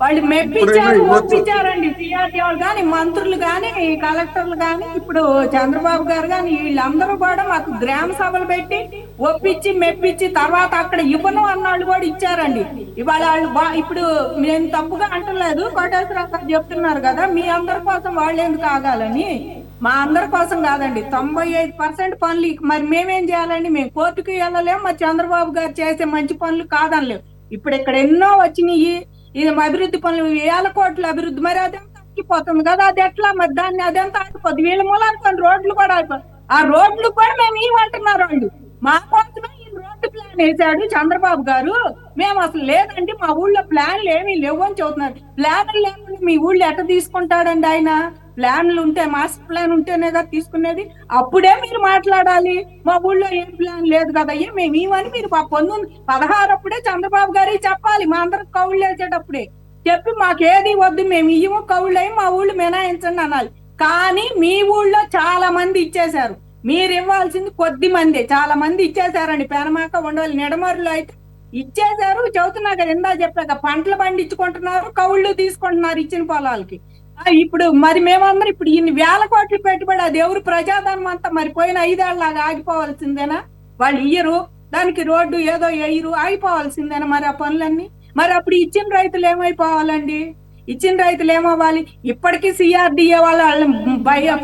వాళ్ళు ఇప్పుడైనా మెప్పించారు, ఇవ్వచ్చు. ఒప్పించారండి. సిఆర్డీ వాళ్ళు కానీ, మంత్రులు కానీ, కలెక్టర్లు కానీ, ఇప్పుడు చంద్రబాబు గారు కానీ, వీళ్ళందరూ కూడా మాకు గ్రామ సభలు పెట్టి ఒప్పించి మెప్పించి తర్వాత అక్కడ ఇవ్వను అన్నాళ్ళు కూడా ఇచ్చారండి. ఇవాళ వాళ్ళు ఇప్పుడు నేను తప్పుగా అంటలేదు, కోటేశ్వరరావు గారు చెప్తున్నారు కదా మీ అందరి కోసం వాళ్ళు ఎందుకు ఆగాలని. మా అందరి కోసం కాదండి, 95% పనులు మరి మేమేం చేయాలండి? మేము కోర్టుకు వెళ్ళలేము, మరి చంద్రబాబు గారు చేసే మంచి పనులు కాదనలేము. ఇప్పుడు ఇక్కడ ఎన్నో వచ్చినాయి, ఇది అభివృద్ధి పనులు, 1,000 కోట్ల అభివృద్ధి, మరి అదంతా ఆగిపోతుంది కదా, అది ఎట్లా మరి దాన్ని అదంతా ఆగిపోద్ది? వీళ్ళ మూలాలు కొన్ని రోడ్లు కూడా ఆగిపోతుంది. ఆ రోడ్లు కూడా మేము ఇవ్వమంటున్నారు వాళ్ళు. మా కోసమే ఈ రోడ్డు ప్లాన్ వేసాడు చంద్రబాబు గారు. మేము అసలు లేదండి, మా ఊళ్ళో ప్లాన్లు ఏమీ లేవు అని చెబుతున్నారు. ప్లాన్లు లేకుండా మీ ఊళ్ళో ఎట్ట తీసుకుంటాడండి ఆయన? ప్లాన్లు ఉంటే, మాస్టర్ ప్లాన్ ఉంటేనే కదా తీసుకునేది. అప్పుడే మీరు మాట్లాడాలి, మా ఊళ్ళో ఏం ప్లాన్ లేదు కదా అయ్యా మేము ఇవని. మీరు 16 అప్పుడే చంద్రబాబు గారికి చెప్పాలి, మా అందరికి కౌళ్ళు వేసేటప్పుడే చెప్పి మాకేది వద్దు, మేము ఇయ్యము, కౌళ్ళు అయ్యి మా ఊళ్ళు మినాయించండి అనాలి. కానీ మీ ఊళ్ళో చాలా మంది ఇచ్చేశారు, మీరు ఇవ్వాల్సింది కొద్ది మంది, చాలా మంది ఇచ్చేశారండి. పెనమాక, ఉండవల్లి, నిడమరులు అయితే ఇచ్చేశారు. చెబుతున్నా కదా, ఇందా చెప్పాక పంటలు పండించుకుంటున్నారు, కౌళ్ళు తీసుకుంటున్నారు ఇచ్చిన పొలాలకి. ఇప్పుడు మరి మేమందరం ఇప్పుడు ఇన్ని 1,000 కోట్లు పెట్టుబడి, అది ఎవరు ప్రజాధనం అంతా మరి పోయిన 5 ఏళ్ళలాగా ఆగిపోవాల్సిందేనా? వాళ్ళు ఇయ్యరు, దానికి రోడ్డు ఏదో వేయరు, ఆగిపోవాల్సిందేనా మరి ఆ పనులన్నీ? మరి అప్పుడు ఇచ్చిన రైతులు ఏమైపోవాలండి? ఇచ్చిన రైతులు ఏమవ్వాలి? ఇప్పటికీ సిఆర్డిఏ వాళ్ళు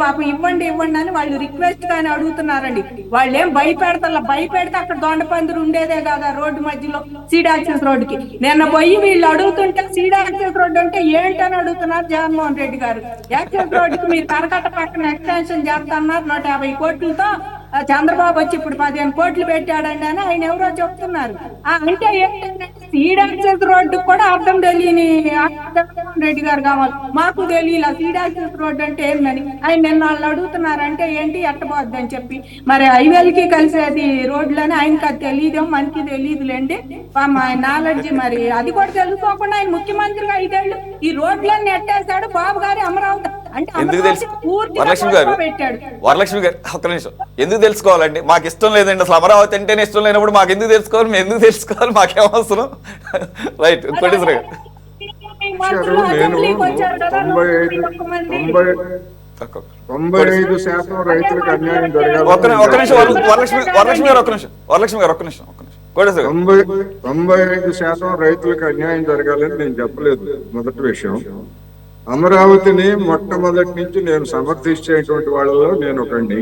పాపం ఇవ్వండి ఇవ్వండి అని వాళ్ళు రిక్వెస్ట్ గాని అడుగుతున్నారండి. వాళ్ళు ఏం భయపెడతా, భయపెడితే అక్కడ దొండపందిరు ఉండేదే కదా రోడ్డు మధ్యలో, సీడ్ యాక్సెస్ రోడ్డుకి. నిన్న పోయి వీళ్ళు అడుగుతుంటే సీడ్ యాక్సెస్ రోడ్డు అంటే ఏంటని అడుగుతున్నారు జగన్మోహన్ రెడ్డి గారు. యాక్సెస్ రోడ్డుకి మీరు కరకట్ట పక్కన ఎక్స్టెన్షన్ చేస్తున్నారు 150 కోట్లతో. చంద్రబాబు వచ్చి ఇప్పుడు 15 కోట్లు పెట్టాడండి అని ఆయన ఎవరో చెప్తున్నారు. అంటే ఏంటంటే సీడ్ యాక్సెస్ రోడ్డు కూడా అర్థం తెలియని జగన్మోహన్ రెడ్డి గారు కావాలి. మాకు తెలియదు సీడ్ యాక్సెస్ రోడ్డు అంటే ఏందని. ఆయన నిన్న వాళ్ళు అడుగుతున్నారంటే ఏంటి ఎట్టబోద్ది అని చెప్పి. మరి 5,000కి కలిసేది రోడ్లని ఆయనకి అది తెలియదు, మనకి తెలియదులేండి. ఆయన నాలెడ్జి మరి అది కూడా తెలుసుకోకుండా ఆయన ముఖ్యమంత్రిగా 5 ఏళ్ళు ఈ రోడ్లన్నీ ఎట్టేశాడు. బాబు గారి అమరావతి అంటే ఎందుకు తెలుసు వరలక్ష్మి గారు, పెట్టాడు. వరలక్ష్మి గారు ఒక్క నిమిషం, ఎందుకు తెలుసుకోవాలండి? మాకు ఇష్టం లేదండి అసలు, అమరావతి అంటేనే ఇష్టం లేనప్పుడు మాకు ఎందుకు తెలుసుకోవాలి? మేము ఎందుకు తెలుసుకోవాలి? మాకేం అవసరం? రైట్, కోటేశ్వర గారు. నేను 95% రైతులకు అన్యాయం జరగాలి. ఒక్క నిమిషం వరలక్ష్మి గారు, ఒక్క నిమిషం వరలక్ష్మి గారు, ఒక్క నిమిషం. 95% రైతులకు అన్యాయం జరగాలని నేను చెప్పలేదు. మొదటి విషయం, అమరావతిని మొట్టమొదటి నుంచి నేను సమర్థించేటువంటి వాళ్ళలో నేను ఒకండి.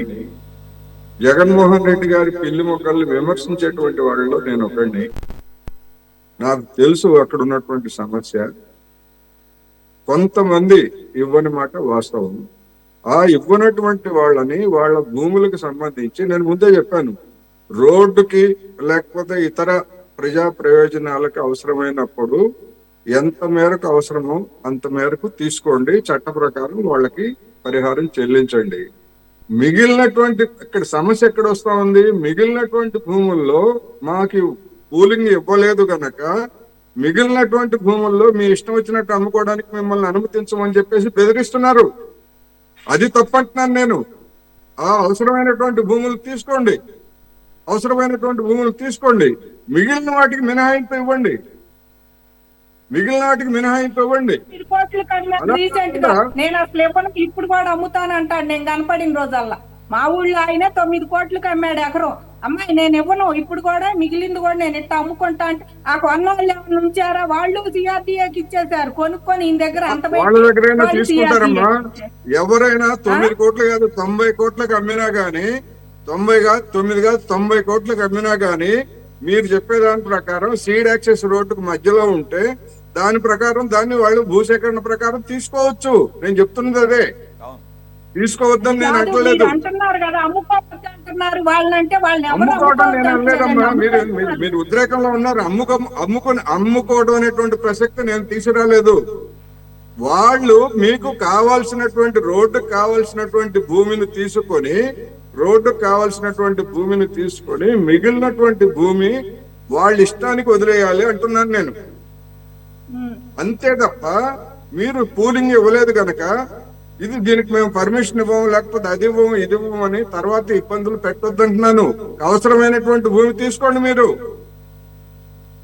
జగన్మోహన్ రెడ్డి గారి పిల్లి మొక్కల్ని విమర్శించేటువంటి వాళ్ళలో నేను ఒకండి. నాకు తెలుసు అక్కడ ఉన్నటువంటి సమస్య. కొంతమంది ఇవ్వని మాట వాస్తవం. ఆ ఇవ్వనటువంటి వాళ్ళని వాళ్ళ భూములకు సంబంధించి నేను ముందే చెప్పాను, రోడ్డుకి లేకపోతే ఇతర ప్రజా ప్రయోజనాలకు అవసరమైనప్పుడు ఎంత మేరకు అవసరమో అంత మేరకు తీసుకోండి, చట్ట ప్రకారం వాళ్ళకి పరిహారం చెల్లించండి. మిగిలినటువంటి ఇక్కడ సమస్య ఎక్కడ వస్తా ఉంది, మిగిలినటువంటి భూముల్లో మాకు పూలింగ్ ఇవ్వలేదు గనక మిగిలినటువంటి భూముల్లో మీ ఇష్టం వచ్చినట్టు అమ్ముకోవడానికి మిమ్మల్ని అనుమతించమని చెప్పేసి బెదిరిస్తున్నారు. అది తప్పంటున్నాను నేను. ఆ అవసరమైనటువంటి భూములు తీసుకోండి, అవసరమైనటువంటి భూములు తీసుకోండి, మిగిలిన వాటికి మినహాయింపు ఇవ్వండి, మిగిలిన వాటికి మినహాయింపు ఇవ్వండి. నేను అసలు ఇవ్వను, ఇప్పుడు కూడా అమ్ముతాను అంటాడు. నేను కనపడిన రోజల్లా మా ఊళ్ళో ఆయన 9 కోట్లకి అమ్మాడు ఎకరం. అమ్మాయి నేను ఇవ్వను, ఇప్పుడు కూడా మిగిలింది కూడా నేను ఇట్లా అమ్ముకుంటా అంటే ఆ కొన్న వాళ్ళు ఏమైనా ఉంచారా? వాళ్ళు సిఆర్డీఏకి ఇచ్చేసారు కొనుక్కొని. ఈయన దగ్గర అంత వాళ్ళ దగ్గరైనా తీసుకుంటారమ్మా. ఎవరైనా 9 కోట్లు కాదు 90 కోట్లకు అమ్మినా గానీ, 90 కాదు 9 కాదు 90 కోట్లకు అమ్మినా గానీ మీరు చెప్పేదాని ప్రకారం సీడ్ యాక్సెస్ రోడ్డుకు మధ్యలో ఉంటే దాని ప్రకారం దాన్ని వాళ్ళు భూసేకరణ ప్రకారం తీసుకోవచ్చు. నేను చెప్తున్నది అదే, తీసుకోవద్దని నేను అంటలేదు. అమ్ముకోవడం నేను అనలేదమ్మా. మీరు ఉద్రేకంలో ఉన్నారు. అమ్ముకోవడం అనేటువంటి ప్రసక్తి నేను తీసుకురాలేదు. వాళ్ళు మీకు కావాల్సినటువంటి రోడ్డుకు కావాల్సినటువంటి భూమిని తీసుకొని, రోడ్డుకు కావాల్సినటువంటి భూమిని తీసుకొని మిగిలినటువంటి భూమి వాళ్ళ ఇష్టానికి వదిలేయాలి అంటున్నాను నేను. అంతే తప్ప మీరు పూలింగ్ ఇవ్వలేదు కనుక ఇది దీనికి మేము పర్మిషన్ ఇవ్వము, లేకపోతే అది ఇవ్వము ఇది ఇవ్వము అని తర్వాత ఇబ్బందులు పెట్టొద్దంటున్నాను. అవసరమైనటువంటి భూమి తీసుకోండి. మీరు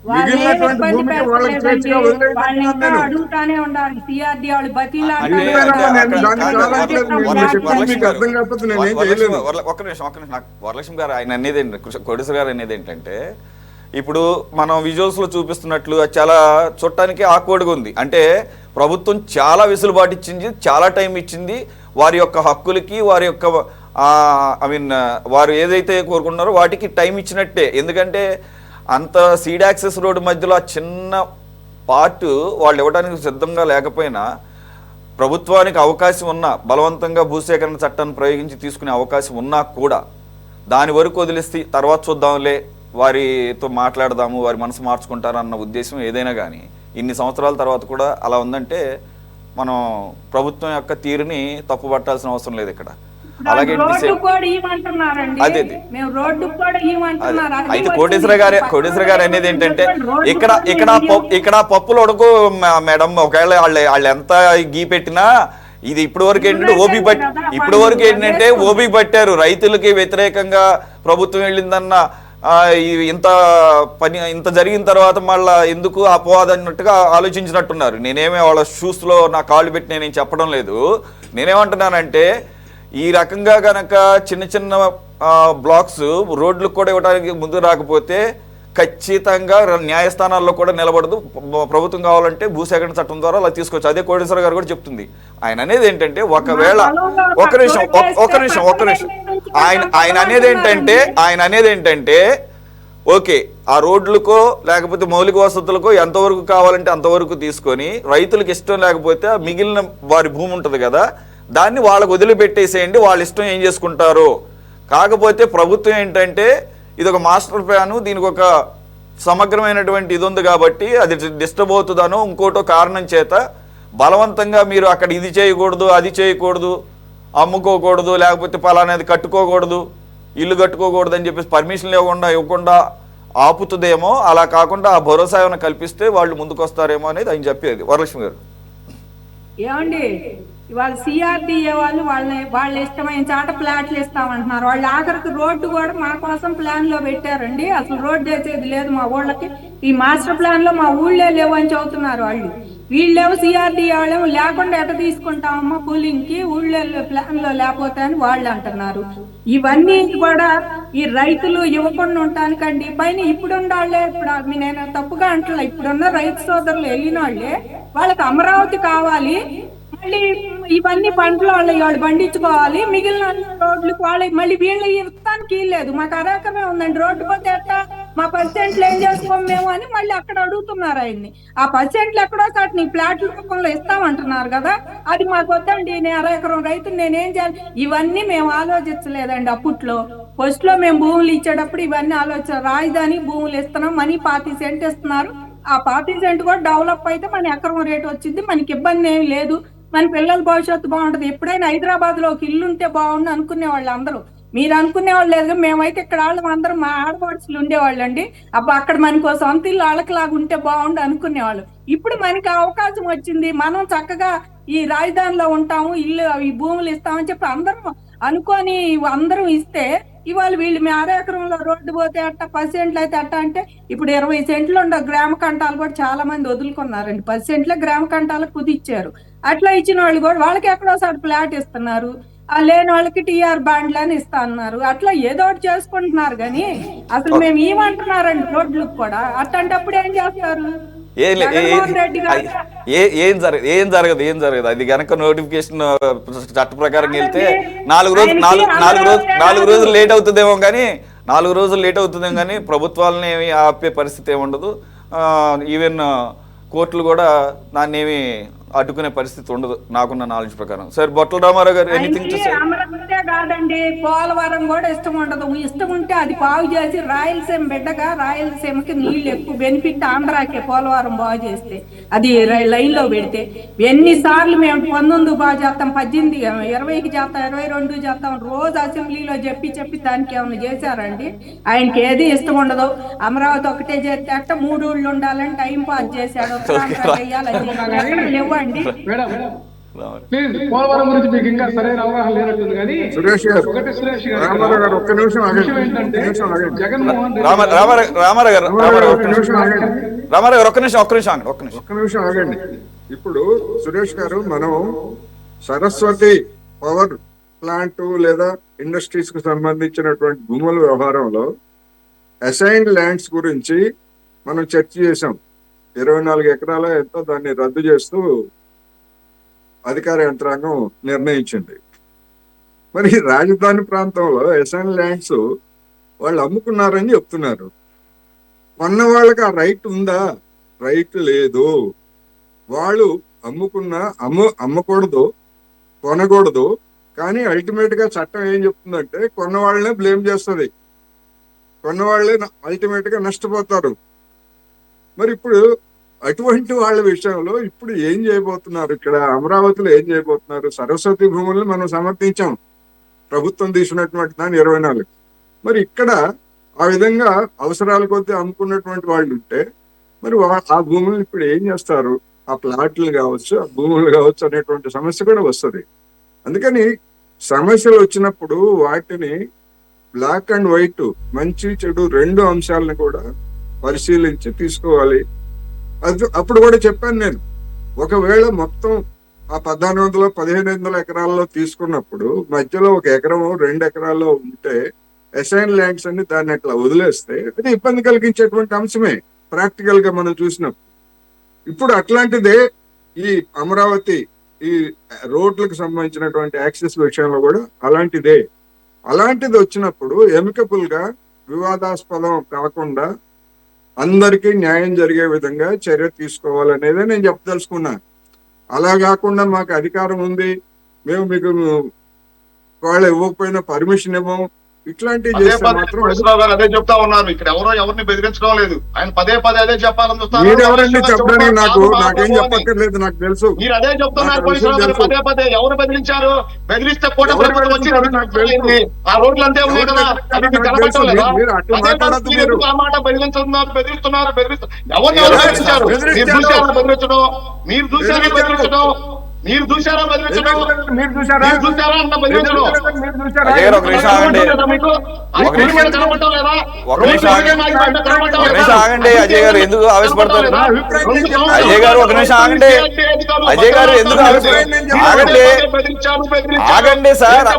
మిగిలినటువంటి ఇబ్బంది భూమికి వాళ్ళకి పెట్టలేదండి. స్వేచ్ఛగా వాళ్ళని వదిలేయమంటున్నాను ఇంకా నేను. అడుగుతానే ఉండాలి. సిఆర్డి వాళ్ళు అంటే బతిలాడుతానే అంటే నేను ఉన్నారు. దాన్ని కాదు, కాదనట్లేదు. మీరు వరలక్ష్మి చెప్పింది మీకు గారు, అర్థం కాకపోతే నేను ఏం వరలక్ష్మి చేయలేను. ఒక్క నిమిషం నాకు వరలక్ష్మి గారు ఆయన అనేది కోటేశ్వర గారు అనేది ఏంటంటే, ఇప్పుడు మనం విజువల్స్ లో చూపిస్తున్నట్లు అది చాలా చూడటానికి ఆక్వర్డ్గా ఉంది. అంటే ప్రభుత్వం చాలా వెసులుబాటు ఇచ్చింది, చాలా టైం ఇచ్చింది వారి యొక్క హక్కులకి, వారి యొక్క ఐ మీన్ వారు ఏదైతే కోరుకున్నారో వాటికి టైం ఇచ్చినట్టే. ఎందుకంటే అంత సీడ్ యాక్సెస్ రోడ్డు మధ్యలో ఆ చిన్న పార్ట్ వాళ్ళు ఇవ్వడానికి సిద్ధంగా లేకపోయినా ప్రభుత్వానికి అవకాశం ఉన్నా, బలవంతంగా భూసేకరణ చట్టాన్ని ప్రయోగించి తీసుకునే అవకాశం ఉన్నా కూడా దాని వరకు వదిలేస్తే తర్వాత చూద్దాంలే, వారితో మాట్లాడదాము, వారి మనసు మార్చుకుంటారన్న ఉద్దేశం ఏదైనా కానీ ఇన్ని సంవత్సరాల తర్వాత కూడా అలా ఉందంటే మనం ప్రభుత్వం యొక్క తీరుని తప్పు పట్టాల్సిన అవసరం లేదు ఇక్కడ. అలాగే రోడ్డు కూడా ఇవ్వమంటున్నారండి. అదే మేము రోడ్డు కూడా ఇవ్వమంటున్నారు. అయితే కోటేశ్వర గారు అనేది ఏంటంటే ఇక్కడ పప్పులు ఉడకు మేడం, ఒకవేళ వాళ్ళు ఎంత గీ పెట్టినా ఇది ఇప్పటి వరకు ఏంటంటే ఓబీ పట్టారు. రైతులకి వ్యతిరేకంగా ప్రభుత్వం వెళ్ళిందన్న ఇంత జరిగిన తర్వాత మళ్ళా ఎందుకు అపవాదం అన్నట్టుగా ఆలోచించినట్టున్నారు. నేనేమే వాళ్ళ షూస్ లో నా కాళ్ళు పెట్టి నేనేం చెప్పడం లేదు. నేనేమంటున్నానంటే ఈ రకంగా గనక చిన్న చిన్న బ్లాక్స్ రోడ్లకు కూడా ఇవ్వడానికి ముందు రాకపోతే ఖచ్చితంగా న్యాయస్థానాల్లో కూడా నిలబడదు. ప్రభుత్వం కావాలంటే భూసేకరణ చట్టం ద్వారా అలా తీసుకోవచ్చు. అదే కోటేశ్వర గారు కూడా చెప్తుంది. ఆయన అనేది ఏంటంటే ఒకవేళ ఒక నిమిషం ఆయన అనేది ఏంటంటే ఓకే, ఆ రోడ్లకో లేకపోతే మౌలిక వసతులకో ఎంతవరకు కావాలంటే అంతవరకు తీసుకొని రైతులకు ఇష్టం లేకపోతే మిగిలిన వారి భూమి ఉంటుంది కదా, దాన్ని వాళ్ళకు వదిలిపెట్టేసేయండి, వాళ్ళ ఇష్టం ఏం చేసుకుంటారు. కాకపోతే ప్రభుత్వం ఏంటంటే ఇది ఒక మాస్టర్ ప్లాన్, దీనికి ఒక సమగ్రమైనటువంటి ఇది ఉంది కాబట్టి అది డిస్టర్బ్ అవుతుందనో ఇంకోటో కారణం చేత బలవంతంగా మీరు అక్కడ ఇది చేయకూడదు, అది చేయకూడదు, అమ్ముకోకూడదు, లేకపోతే పలానాది కట్టుకోకూడదు, ఇల్లు కట్టుకోకూడదు అని చెప్పేసి పర్మిషన్లు ఇవ్వకుండా ఆపుతుందేమో. అలా కాకుండా ఆ భరోసా ఏమైనా కల్పిస్తే వాళ్ళు ముందుకు వస్తారేమో అనేది ఆయన చెప్పేది. వరలక్ష్మి గారు ఏమండి, ఇవాళ సిఆర్డిఏ వాళ్ళు వాళ్ళ ఇష్టమైన చాట ప్లాట్లు ఇస్తామంటున్నారు. వాళ్ళు ఆఖరికి రోడ్డు కూడా మా కోసం ప్లాన్ లో పెట్టారండి. అసలు రోడ్డు వేసేది లేదు మా ఊళ్ళకి. ఈ మాస్టర్ ప్లాన్ లో మా ఊళ్ళే లేవు అని చెబుతున్నారు వాళ్ళు. వీళ్ళేమో సిఆర్డిఏ వాళ్ళేమో లేకుండా ఎట తీసుకుంటామమ్మా కూలింగ్ కి, ఊళ్ళో ప్లాన్ లో లేకపోతే అని వాళ్ళు అంటున్నారు. ఇవన్నీ కూడా ఈ రైతులు ఇవ్వకుండా ఉండటానికండి. పైన ఇప్పుడుండాళ్లే, ఇప్పుడు నేను తప్పుగా అంటున్నా, ఇప్పుడున్న రైతు సోదరులు వెళ్ళిన వాళ్ళే వాళ్ళకి అమరావతి కావాలి, మళ్ళీ ఇవన్నీ పంటలు వాళ్ళు పండించుకోవాలి, మిగిలిన రోడ్లకు వాళ్ళకి మళ్ళీ వీళ్ళు ఇస్తానికి లేదు. మాకు అరాకమే ఉందండి, రోడ్డు పోతే ఎట్టా మా పర్సెంట్లు ఏం చేసుకోం మేము అని మళ్ళీ అక్కడ అడుగుతున్నారు ఆయన్ని. ఆ పర్సెంట్లు ఎక్కడో సాటి నీ ప్లాట్ల రూపంలో ఇస్తామంటున్నారు కదా, అది మాకు వద్దండి, నేను అరెకరం రైతుని నేనేం చేయాలి. ఇవన్నీ మేము ఆలోచించలేదండి అప్పట్లో. ఫస్ట్ లో మేము భూములు ఇచ్చేటప్పుడు ఇవన్నీ రాజధాని భూములు ఇస్తున్నాం, మనీ 40 సెంట్ ఇస్తున్నారు. ఆ 40 సెంట్ కూడా డెవలప్ అయితే మన ఎకరం రేటు వచ్చింది, మనకి ఇబ్బంది ఏమి లేదు, మన పిల్లల భవిష్యత్తు బాగుంటది. ఎప్పుడైనా హైదరాబాద్ లో ఒక ఇల్లు ఉంటే బాగుండు అనుకునే వాళ్ళు అందరూ. మీరు అనుకునే వాళ్ళు లేదు, మేమైతే ఇక్కడ వాళ్ళు అందరూ మా ఆడపడుచులు ఉండేవాళ్ళండి. అబ్బా అక్కడ మనకు సొంత ఇల్లు వాళ్ళకిలాగా ఉంటే బాగుండు అనుకునేవాళ్ళు. ఇప్పుడు మనకి అవకాశం వచ్చింది, మనం చక్కగా ఈ రాజధానిలో ఉంటాము, ఇల్లు ఈ భూములు ఇస్తామని చెప్పి అందరం అనుకొని అందరం ఇస్తే ఇవాళ వీళ్ళు మీ 6 ఎకరంలో రోడ్డు పోతే అట్ట 10 సెంట్లు అయితే అట్ట అంటే ఇప్పుడు 20 సెంట్లు ఉండే గ్రామ కంటాలు కూడా చాలా మంది వదులుకున్నారండి. 10 సెంట్లే గ్రామ కంటాలకు కుదిచ్చారు. అట్లా ఇచ్చిన వాళ్ళు కూడా వాళ్ళకి ఎక్కడోసారి ఫ్లాట్ ఇస్తున్నారు, ఆ లేని వాళ్ళకి టీఆర్ బాండ్లని ఇస్తా అన్నారు. అట్లా ఏదో ఒకటి చేసుకుంటున్నారు కానీ అసలు మేము ఏమంటున్నారండి రోడ్లకు కూడా. అట్లాంటప్పుడు ఏం చేస్తారు? ఏం జరగదు. అది గనక నోటిఫికేషన్ చట్ట ప్రకారం వెళ్తే 4 రోజులు లేట్ అవుతుందేమో కానీ 4 రోజులు లేట్ అవుతుందేమో కానీ ప్రభుత్వాలని ఏమి ఆపే పరిస్థితి ఏమి ఉండదు. ఈవెన్ కోర్టులు కూడా దాన్ని ఏమి అడ్డుకునే పరిస్థితి ఉండదు నాకున్న నాలెడ్జ్ ప్రకారం. సార్ బొట్టల రామారావు గారు ఎనీథింగ్ టు సే? అమరావతి కాదండి, పోలవరం కూడా ఇష్టం ఉండదు. ఇష్టం ఉంటే అది బాగు చేసి రాయలసీమ బిడ్డగా రాయలసీమకి నీళ్లు ఎక్కువ బెనిఫిట్, ఆంధ్రాకే పోలవరం బాగు చేస్తే అది లైన్ లో పెడితే. ఎన్నిసార్లు మేము 19 బాగు చేస్తాం, 18, 20కి చేస్తాం, 22 చేస్తాం, రోజు అసెంబ్లీలో చెప్పి దానికి ఏమైనా చేశారండి? ఆయనకి ఏది ఇష్టం ఉండదు. అమరావతి ఒకటే చేస్తే అట్ట 3 ఊళ్ళు ఉండాలని టైం పాస్ చేశాడు. ప్లీజ్ పోలవరం గురించి మీకు ఇంకా సరైన అవగాహన లేనట్టుంది కానీ సురేష్ గారు, ఒకటి సురేష్ గారు రామారావు గారు ఒక్క నిమిషం ఆగండి. విషయం ఏంటంటే ఒక్క నిమిషం ఆగండి. జగన్మోహన్ రెడ్డి రామారావు ఒక్క నిమిషం ఆగండి. ఒక్క నిమిషం ఆగండి. ఇప్పుడు సురేష్ గారు, మనం సరస్వతి పవర్ ప్లాంట్ లేదా ఇండస్ట్రీస్ కు సంబంధించినటువంటి భూముల వ్యవహారంలో అసైన్డ్ ల్యాండ్స్ గురించి మనం చర్చ చేసాం. 24 ఎకరాల ఎంతో దాన్ని రద్దు చేస్తూ అధికార యంత్రాంగం నిర్ణయించింది. మరి రాజధాని ప్రాంతంలో అసైన్ ల్యాండ్స్ వాళ్ళు అమ్ముకున్నారని చెప్తున్నారు. కొన్న వాళ్ళకి ఆ రైట్ ఉందా? రైట్ లేదు. వాళ్ళు అమ్మకూడదు, కొనకూడదు. కానీ అల్టిమేట్ గా చట్టం ఏం చెప్తుందంటే కొన్న వాళ్ళనే బ్లేమ్ చేస్తుంది, కొన్న వాళ్ళే అల్టిమేట్ గా నష్టపోతారు. మరి ఇప్పుడు అటువంటి వాళ్ళ విషయంలో ఇప్పుడు ఏం చేయబోతున్నారు? ఇక్కడ అమరావతిలో ఏం చేయబోతున్నారు? సరస్వతి భూములను మనం సమర్థించాం, ప్రభుత్వం తీసుకున్నటువంటి దాన్ని 24. మరి ఇక్కడ ఆ విధంగా అవసరాల కొద్దీ అమ్ముకున్నటువంటి వాళ్ళు ఉంటే మరి ఆ భూములను ఇప్పుడు ఏం చేస్తారు? ఆ ప్లాట్లు కావచ్చు, ఆ భూములు కావచ్చు అనేటువంటి సమస్య కూడా వస్తుంది. అందుకని సమస్యలు వచ్చినప్పుడు వాటిని బ్లాక్ అండ్ వైట్, మంచి చెడు రెండు అంశాలను కూడా పరిశీలించి తీసుకోవాలి. అప్పుడు కూడా చెప్పాను నేను, ఒకవేళ మొత్తం ఆ 1400-1500 ఎకరాల్లో తీసుకున్నప్పుడు మధ్యలో 1 ఎకరం 2 ఎకరాల్లో ఉంటే అసైన్ ల్యాండ్స్ అన్ని దాన్ని అట్లా వదిలేస్తే అది ఇబ్బంది కలిగించేటువంటి అంశమే ప్రాక్టికల్ గా మనం చూసినప్పుడు. ఇప్పుడు అట్లాంటిదే ఈ అమరావతి ఈ రోడ్లకు సంబంధించినటువంటి యాక్సెస్ విషయంలో కూడా అలాంటిది వచ్చినప్పుడు ఎమికబుల్ గా, వివాదాస్పదం కాకుండా అందరికీ న్యాయం జరిగే విధంగా చర్య తీసుకోవాలనేదే నేను చెప్పదలుచుకున్నా. అలా కాకుండా మాకు అధికారం ఉంది, మేము మీకు వాళ్ళు ఇవ్వకపోయినా పర్మిషన్ ఇవ్వం, ఇట్లాంటివి చేస్తే మాత్రం అదే చెప్తా ఉన్నారు. ఇక్కడ ఎవరిని బెదిరించడం లేదు. ఆయన పదే అదే చెప్పాలని చూస్తారు. మీరెవరండి చెప్పడానికి? నాకేం చెప్పక్కర్లేదు, నాకు తెలుసు. మీరు అదే చెప్తున్నారు. పదే ఎవరు బెదిరించారు? బెదిరిస్తే కోట ప్రభుత్వం వచ్చి ఆ రోడ్లు అంతే ఉన్నాయి కదా, అది మీకు కనపడటం లేదా? ఆ మాట బెదిరిస్తున్నారు. ఎవరిని బెదిరించారు? మీరు చూసారా బెదిరించడం? మీరు చూసారా బెదిరించడం? అన్న బెదిరించడం ఆగండి. అజయ్ గారు ఎందుకు ఆవేశపడతారు? అజయ్ గారు ఒక నిమిషం ఆగండి. అజయ్ గారు ఎందుకు ఆగండి సార్,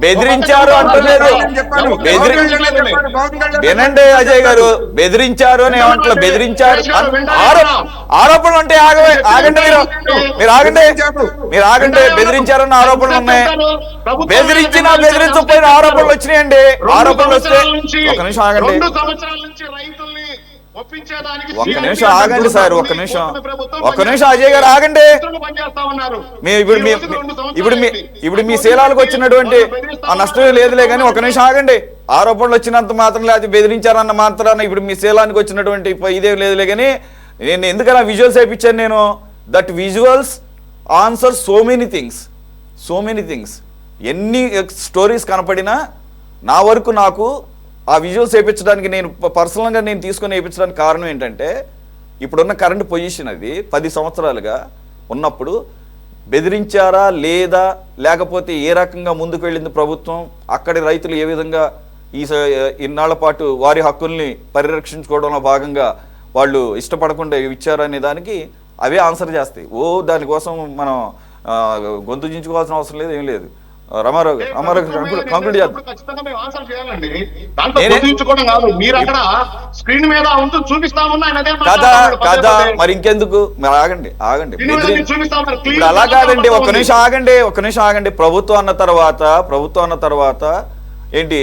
బెదిరించారు అంటలేదు. వినండి అజయ్ గారు, బెదిరించారు అని ఏమంటారు? బెదిరించారు ఆరోపణలు అంటే ఆగండి, మీరు ఆగండి. బెదిరించారన్న ఆరోపణలు ఉన్నాయి. బెదిరించకపోయిన ఆరోపణలు వచ్చినాయండి. ఆరోపణలు వస్తే ఒక నిమిషం ఆగండి, సార్, ఒక్క నిమిషం అజయ్ గారు ఆగండి. ఇప్పుడు మీ శీలాలకు వచ్చినటువంటి ఆ నష్టమే లేదులే కానీ ఒక నిమిషం ఆగండి. ఆరోపణలు వచ్చినంత మాత్రం లేదా బెదిరించారన్న మాత్రాన ఇప్పుడు మీ శీలానికి వచ్చినటువంటి ఇదే లేదులే కానీ నేను ఎందుకలా విజువల్స్ వేయించాను? నేను that visuals answer so many things. ఎన్ని స్టోరీస్ కనపడినా నా వరకు నాకు ఆ విజువల్స్ వేయించడానికి, నేను పర్సనల్గా నేను తీసుకొని వేయించడానికి కారణం ఏంటంటే ఇప్పుడున్న కరెంట్ పొజిషన్ అది 10 సంవత్సరాలుగా ఉన్నప్పుడు బెదిరించారా లేదా, లేకపోతే ఏ రకంగా ముందుకు వెళ్ళింది ప్రభుత్వం, అక్కడి రైతులు ఏ విధంగా ఇన్నాళ్ల పాటు వారి హక్కుల్ని పరిరక్షించుకోవడంలో భాగంగా వాళ్ళు ఇష్టపడకుండా ఇచ్చారనే దానికి అవే ఆన్సర్ చేస్తాయి. దానికోసం మనం గొంతు చించుకోవాల్సిన అవసరం లేదు, ఏం లేదు. రామారావు కంక్లూడ్ చేద్దాం. కదా మరి ఇంకెందుకు? మరి ఆగండి. ఇప్పుడు అలా కాదండి, ఒక్క నిమిషం ఆగండి. ప్రభుత్వం అన్న తర్వాత ఏంటి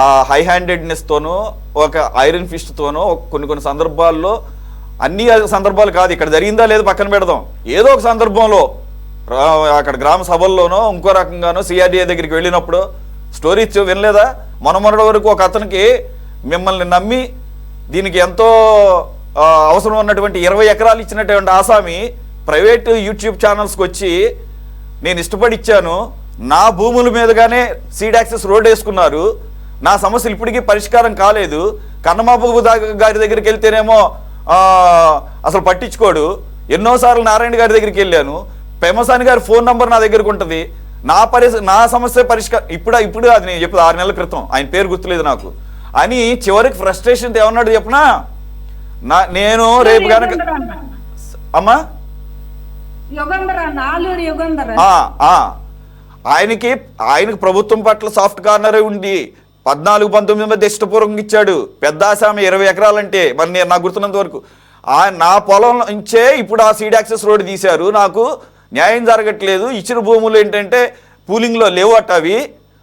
ఆ హై హ్యాండెడ్నెస్ తోనో ఒక ఐరన్ ఫిస్ట్ తోనో కొన్ని సందర్భాల్లో, అన్ని సందర్భాలు కాదు, ఇక్కడ జరిగిందా లేదు పక్కన పెడదాం, ఏదో ఒక సందర్భంలో అక్కడ గ్రామ సభల్లోనో ఇంకో రకంగానో సిఆర్డీఏ దగ్గరికి వెళ్ళినప్పుడు స్టోరీ వినలేదా? మొన్నటి వరకు ఒక అతనికి మిమ్మల్ని నమ్మి దీనికి ఎంతో అవసరం ఉన్నటువంటి 20 ఎకరాలు ఇచ్చినటువంటి ఆసామి ప్రైవేట్ యూట్యూబ్ ఛానల్స్కి వచ్చి నేను ఇష్టపడి ఇచ్చాను, నా భూముల మీదుగానే సీడ్ యాక్సెస్ రోడ్ వేసుకున్నారు, నా సమస్యలు ఇప్పటికీ పరిష్కారం కాలేదు, కన్నమాబాబు గారి దగ్గరికి వెళ్తేనేమో అసలు పట్టించుకోడు, ఎన్నోసార్లు నారాయణ గారి దగ్గరికి వెళ్ళాను, పెమసాని గారి ఫోన్ నంబర్ నా దగ్గరకు ఉంటుంది, నా సమస్య పరిష్కారం ఇప్పుడు అది నేను చెప్పదు 6 నెలల క్రితం, ఆయన పేరు గుర్తులేదు నాకు అని చివరికి ఫ్రస్ట్రేషన్ ఏమన్నాడు చెప్పనా, నేను రేపు కనుక అమ్మా ఆయనకి ప్రభుత్వం పట్ల సాఫ్ట్ కార్నర్ ఉండి 14-19 మధ్య ఇష్టపూర్వకంగా ఇచ్చాడు. పెద్ద ఆసామి 20 ఎకరాలంటే మరి నేను నాకు గుర్తున్నంత వరకు నా పొలం నుంచే ఇప్పుడు ఆ సీడ్ యాక్సెస్ రోడ్ తీశారు. నాకు న్యాయం జరగట్లేదు, ఇచ్చిన భూములు ఏంటంటే పూలింగ్లో లేవు అట్ట అవి.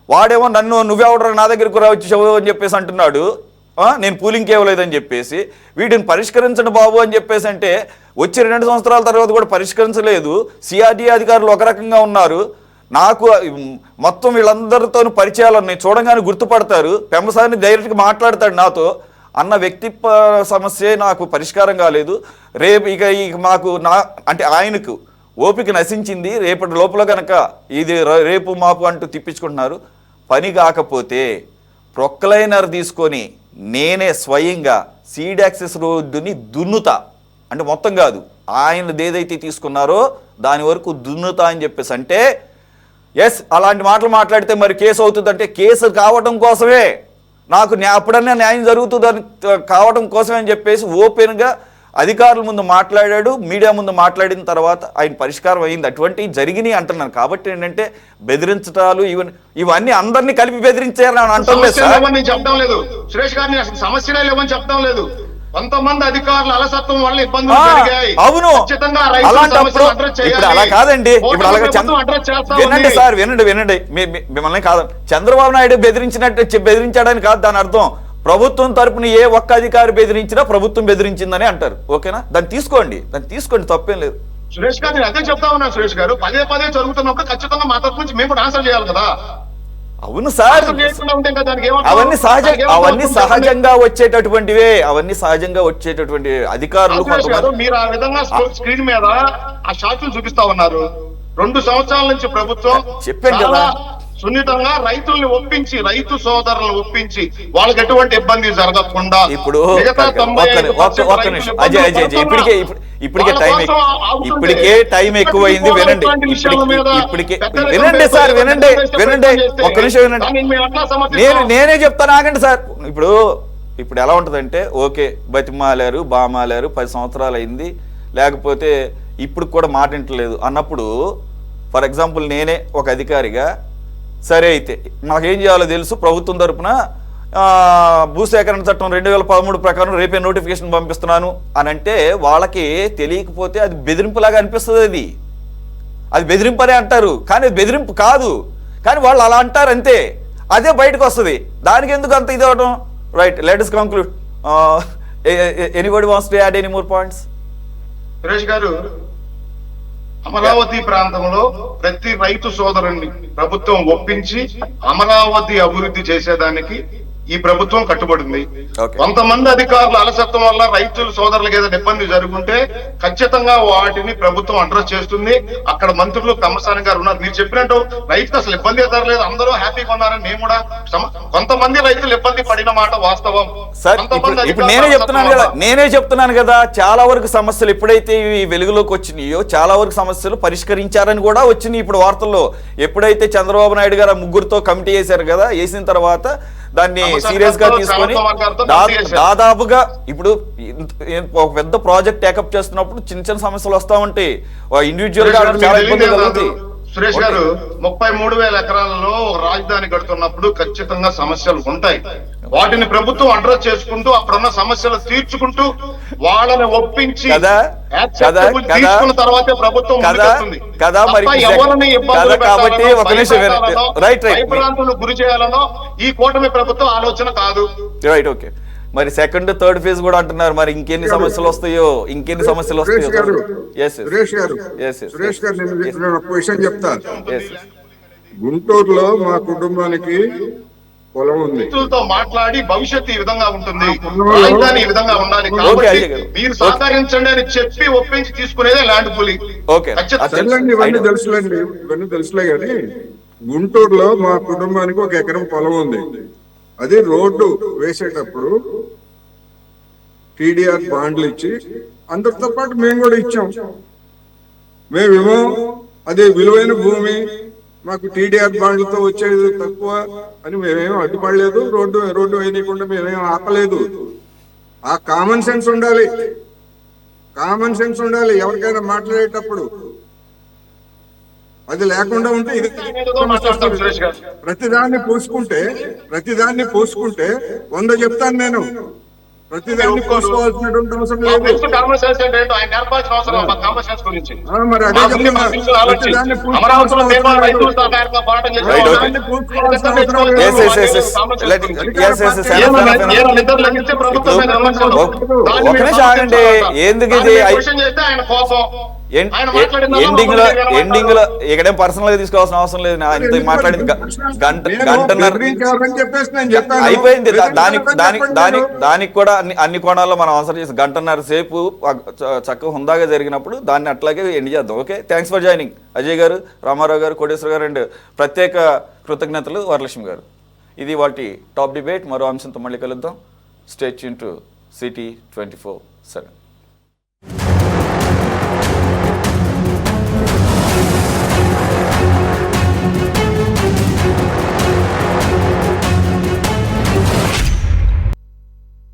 వాడేమో నువ్వెవడరా నా దగ్గరకు రావచ్చు అని చెప్పేసి అంటున్నాడు, నేను పూలింగ్కి ఇవ్వలేదని చెప్పేసి. వీటిని పరిష్కరించండి బాబు అని చెప్పేసి అంటే వచ్చి 2 సంవత్సరాల తర్వాత కూడా పరిష్కరించలేదు. సిఆర్డీ అధికారులు ఒక రకంగా ఉన్నారు. నాకు మొత్తం వీళ్ళందరితో పరిచయాలు ఉన్నాయి, చూడంగానే గుర్తుపడతారు. పెంబసాని డైరెక్ట్గా మాట్లాడతాడు నాతో అన్న వ్యక్తి సమస్య నాకు పరిష్కారం కాలేదు. రేపు ఇక మాకు అంటే ఆయనకు ఓపిక నశించింది. రేపటి లోపల కనుక ఇది రేపు మాపు అంటూ తిప్పించుకుంటున్నారు. పని కాకపోతే ప్రొక్లైనర్ తీసుకొని నేనే స్వయంగా సీడ్ యాక్సెస్ రోడ్డుని దున్నుతా, అంటే మొత్తం కాదు ఆయనది ఏదైతే తీసుకున్నారో దాని వరకు దున్నుతా అని చెప్పేసి అంటే ఎస్ అలాంటి మాటలు మాట్లాడితే మరి కేసు అవుతుందంటే కేసు కావడం కోసమే నాకు అప్పుడన్నా న్యాయం జరుగుతుందని కావడం కోసమే అని చెప్పేసి ఓపెన్గా అధికారుల ముందు మాట్లాడాడు, మీడియా ముందు మాట్లాడిన తర్వాత ఆయన పరిష్కారం అయింది. అటువంటివి జరిగినాయి అంటున్నాను. కాబట్టి ఏంటంటే బెదిరించడాలు ఇవన్నీ అందరినీ కలిపి బెదిరించారని చెప్పడం లేదు సురేష్ గారిని, అసలు సమస్యలే లేవని చెప్పడం లేదు. కొంతమంది అధికారుల అలసత్వం వల్ల ఇబ్బందులు జరిగాయి. అవును, ఇప్పుడు అలా కాదండి. ఇప్పుడు అలాగే వినండి సార్, వినండి మిమ్మల్ని కాదు, చంద్రబాబు నాయుడు బెదిరించాడని కాదు దాని అర్థం. ప్రభుత్వం తరపున ఏ ఒక్క అధికారి బెదిరించినా ప్రభుత్వం బెదిరించిందని అంటారు. ఓకేనా, దాన్ని తీసుకోండి తప్పేం లేదు. సురేష్ గారు నేను అదే చెప్తా ఉన్నాను. సురేష్ గారు పదే జరుగుతున్నప్పుడు ఖచ్చితంగా మా తరపు నుంచి మేము కూడా ఆన్సర్ చేయాలి కదా. అవును సార్, అవన్నీ సహజంగా వచ్చేటటువంటివే అధికారులు. మీరు ఆ విధంగా స్క్రీన్ మీద ఆ షాట్లు చూపిస్తా ఉన్నారు. 2 సంవత్సరాల నుంచి ప్రభుత్వం చెప్పాను కదా సున్నితంగా రైతుల్ని ఒప్పించి, రైతు సోదరులను ఒప్పించి వాళ్ళకి ఎటువంటి ఇబ్బంది జరగకుండా ఇప్పుడు ఇప్పటికే టైం ఎక్కువైంది. వినండి సార్, వినండి ఒక్క నిమిషం వినండి. నేనే చెప్తాను, ఆగండి సార్. ఇప్పుడు ఎలా ఉంటుందంటే ఓకే బతిమాలారు బామాలారు 10 సంవత్సరాలు అయింది, లేకపోతే ఇప్పుడు కూడా మాట వింటలేదు అన్నప్పుడు ఫర్ ఎగ్జాంపుల్ నేనే ఒక అధికారిగా సరే అయితే నాకేం చేయాలో తెలుసు, ప్రభుత్వం తరపున భూసేకరణ చట్టం 2013 ప్రకారం రేపే నోటిఫికేషన్ పంపిస్తున్నాను అని అంటే వాళ్ళకి తెలియకపోతే అది బెదిరింపులాగా అనిపిస్తుంది. అది బెదిరింపనే అంటారు, కానీ అది బెదిరింపు కాదు. కానీ వాళ్ళు అలా అంటారు అంతే, అదే బయటకు వస్తుంది. దానికి ఎందుకు అంత ఇది అవడం? Right, let us conclude. Anybody wants to add any more points? Suresh గారు, అమరావతి ప్రాంతంలో ప్రతి రైతు సోదరుణ్ణి ప్రభుత్వం ఒప్పించి అమరావతి అభివృద్ధి చేసేదానికి ఈ ప్రభుత్వం కట్టుబడింది. కొంతమంది అధికారుల అలసత్వం వల్ల రైతుల సోదరులకు ఏదైనా ఇబ్బంది జరుగుంటే ఖచ్చితంగా వాటిని ప్రభుత్వం అడ్రస్ చేస్తుంది. అక్కడ మంత్రులు కమ్మసాని గారు ఉన్నారు. మీరు చెప్పినట్టు రైతుకు అసలు ఇబ్బంది ఎదరలేదు, అందరూ హ్యాపీగా ఉన్నారని మేము కూడా. కొంతమంది రైతులు ఇబ్బంది పడిన మాట వాస్తవం. ఇప్పుడు నేనే చెప్తున్నాను కదా చాలా వరకు సమస్యలు ఎప్పుడైతే ఈ వెలుగులోకి వచ్చినాయో చాలా వరకు సమస్యలు పరిష్కరించారని కూడా వచ్చినాయి. ఇప్పుడు వార్తల్లో ఎప్పుడైతే చంద్రబాబు నాయుడు గారు 3గురితో కమిటీ వేశారు కదా, వేసిన తర్వాత దాన్ని సీరియస్ గా తీసుకొని దాదాపుగా ఇప్పుడు ఒక పెద్ద ప్రాజెక్ట్ టేకప్ చేస్తున్నప్పుడు చిన్న సమస్యలు వస్తా ఉంటాయి. ఇండివిజువల్ గా చాలా ఇబ్బంది కలుగుతాయి. సురేష్ గారు, 33,000 ఎకరాలలో రాజధాని కడుతున్నప్పుడు ఖచ్చితంగా సమస్యలు ఉంటాయి. వాటిని ప్రభుత్వం అడ్రస్ చేసుకుంటూ అక్కడున్న సమస్యలు తీర్చుకుంటూ వాళ్ళని ఒప్పించి తీసుకున్న తర్వాతే ప్రభుత్వం కదా. మరి కాబట్టి ఒక నిమిషం భయభ్రాంతులు గురి చేయాలనో ఈ కూటమి ప్రభుత్వం ఆలోచన కాదు. Right, okay. మరి 2nd, 3rd ఫేజ్ కూడా అంటున్నారు. మరి ఇంకెన్ని సమస్యలు వస్తాయో సురేష్ గారు నేను ఒక విషయం చెప్తా. గుంటూరులో మా కుటుంబానికి పొలం ఉంది. రైతులతో మాట్లాడి భవిష్యత్తు ఈ విధంగా ఉంటుంది, రాజధాని ఈ విధంగా ఉండాలి కాబట్టి మీరు సహకరించండి అని చెప్పి ఒప్పించి తీసుకునేదే ల్యాండ్ పూలింగ్. ఇవన్నీ తెలుసులే కానీ గుంటూరులో మా కుటుంబానికి 1 ఎకరం పొలం ఉంది. అది రోడ్డు వేసేటప్పుడు TDR బాండ్లు ఇచ్చి అందరితో పాటు మేము కూడా ఇచ్చాం. మేమేమో అదే విలువైన భూమి మాకు టీడీఆర్ బాండ్లతో వచ్చేది తక్కువ అని మేమేం అడ్డుపడలేదు, రోడ్డు వేయకుండా మేమేం ఆపలేదు. ఆ కామన్ సెన్స్ ఉండాలి, కామన్ సెన్స్ ఉండాలి ఎవరికైనా మాట్లాడేటప్పుడు. అది లేకుండా ఉంటే ఇది ప్రతిదాన్ని పోసుకుంటే 100 చెప్తాను నేను. ప్రతిదాన్ని పోసుకోవాల్సినటువంటి అవసరం లేదు. కామన్ సెన్స్ ఏంటంటే ఆయన నేర్పాల్సిన అవసరం మా కామన్ సెన్స్ గురించి. మరి అదే చెప్తున్నా, ప్రతిదాన్ని అమరావతిలో నిర్మాణ రైతులు సహకారంగా పోరాటం ఒక నిమిషం ఆగండి. ఎందుకు ఇది చేస్తే ఆయన కోపం ఎండింగ్ లో ఇక్కడేం పర్సనల్ గా తీసుకోవాల్సిన అవసరం లేదు. ఆయనతో మాట్లాడింది గంటన్నర అయిపోయింది. దానికి కూడా అన్ని కోణాల్లో మనం అవసరం చేసి గంటన్నర సేపు చక్కగా హుందాగా జరిగినప్పుడు దాన్ని అట్లాగే ఎండ్ చేద్దాం. Okay, thanks for joining Ajay గారు, రామారావు గారు, కోటేశ్వర గారు అండ్ ప్రత్యేక కృతజ్ఞతలు వరలక్ష్మి గారు. ఇది వాటి టాప్ డిబేట్. మరో అంశంతో మళ్ళీ కలుద్దాం. Stay tune to city 24/7.